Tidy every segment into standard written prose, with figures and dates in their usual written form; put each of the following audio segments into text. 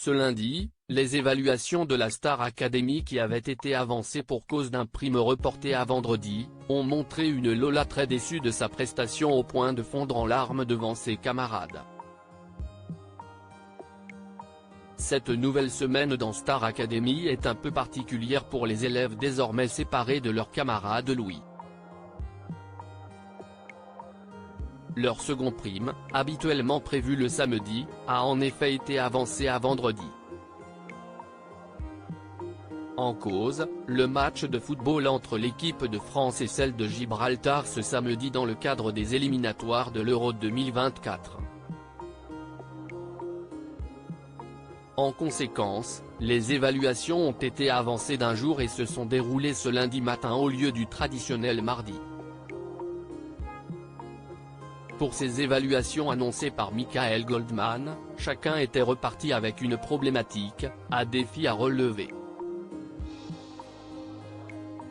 Ce lundi, les évaluations de la Star Academy qui avaient été avancées pour cause d'un prime reporté à vendredi, ont montré une Lola très déçue de sa prestation au point de fondre en larmes devant ses camarades. Cette nouvelle semaine dans Star Academy est un peu particulière pour les élèves désormais séparés de leurs camarades Louis. Leur second prime, habituellement prévu le samedi, a en effet été avancé à vendredi. En cause, le match de football entre l'équipe de France et celle de Gibraltar ce samedi dans le cadre des éliminatoires de l'Euro 2024. En conséquence, les évaluations ont été avancées d'un jour et se sont déroulées ce lundi matin au lieu du traditionnel mardi. Pour ces évaluations annoncées par Michael Goldman, chacun était reparti avec une problématique, un défi à relever.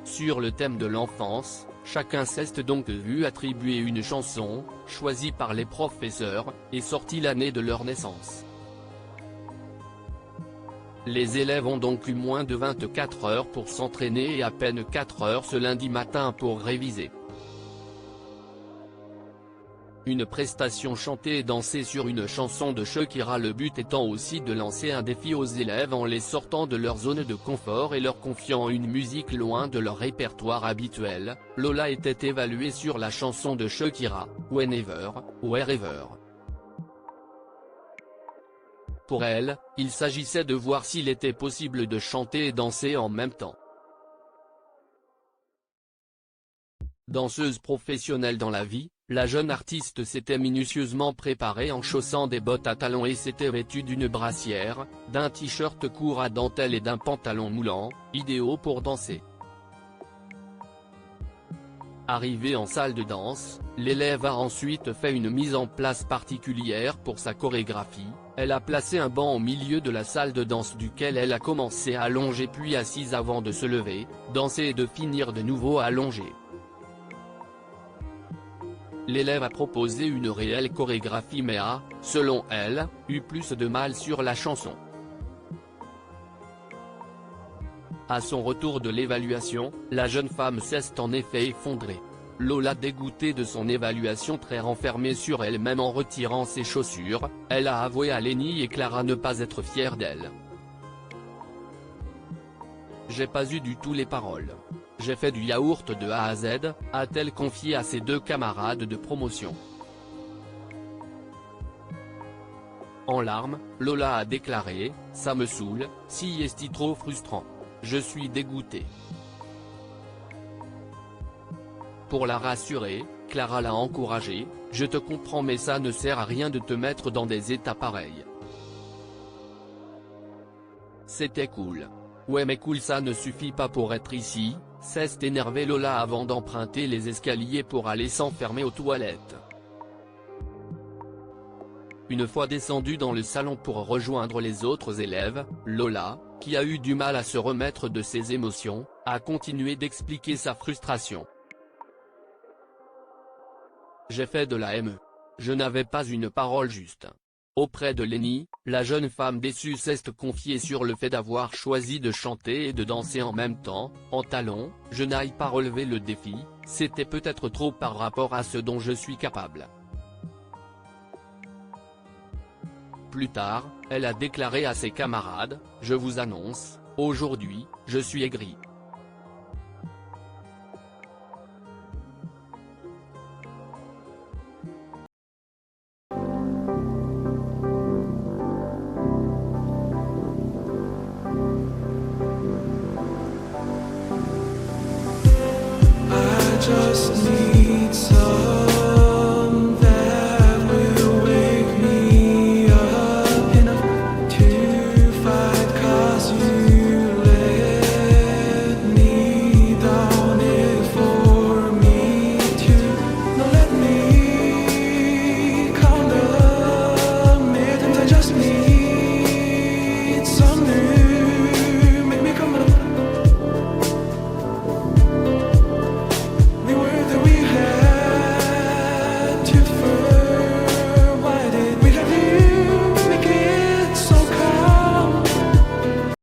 Sur le thème de l'enfance, chacun s'est donc vu attribuer une chanson, choisie par les professeurs, et sortie l'année de leur naissance. Les élèves ont donc eu moins de 24 heures pour s'entraîner et à peine 4 heures ce lundi matin pour réviser. Une prestation chantée et dansée sur une chanson de Shakira, le but étant aussi de lancer un défi aux élèves en les sortant de leur zone de confort et leur confiant une musique loin de leur répertoire habituel. Lola était évaluée sur la chanson de Shakira, Whenever, Wherever. Pour elle, il s'agissait de voir s'il était possible de chanter et danser en même temps. Danseuse professionnelle dans la vie, la jeune artiste s'était minutieusement préparée en chaussant des bottes à talons et s'était vêtue d'une brassière, d'un t-shirt court à dentelle et d'un pantalon moulant, idéaux pour danser. Arrivée en salle de danse, l'élève a ensuite fait une mise en place particulière pour sa chorégraphie. Elle a placé un banc au milieu de la salle de danse duquel elle a commencé à allonger puis assise avant de se lever, danser et de finir de nouveau allongée. L'élève a proposé une réelle chorégraphie mais a, selon elle, eu plus de mal sur la chanson. À son retour de l'évaluation, la jeune femme s'est en effet effondrée. Lola, dégoûtée de son évaluation très renfermée sur elle-même en retirant ses chaussures, elle a avoué à Lenny et Clara ne pas être fière d'elle. « J'ai pas eu du tout les paroles. J'ai fait du yaourt de A à Z », a-t-elle confié à ses deux camarades de promotion. En larmes, Lola a déclaré « Ça me saoule, si est trop frustrant. Je suis dégoûtée ». Pour la rassurer, Clara l'a encouragée « Je te comprends mais ça ne sert à rien de te mettre dans des états pareils. C'était cool. » Ouais mais cool ça ne suffit pas pour être ici, s'est énervée Lola avant d'emprunter les escaliers pour aller s'enfermer aux toilettes. Une fois descendue dans le salon pour rejoindre les autres élèves, Lola, qui a eu du mal à se remettre de ses émotions, a continué d'expliquer sa frustration. « J'ai fait de la ME. Je n'avais pas une parole juste. » Auprès de Lenny, la jeune femme déçue s'est confiée sur le fait d'avoir choisi de chanter et de danser en même temps, en talons. « Je n'aille pas relever le défi, c'était peut-être trop par rapport à ce dont je suis capable. » Plus tard, elle a déclaré à ses camarades « Je vous annonce, aujourd'hui, je suis aigrie. » Just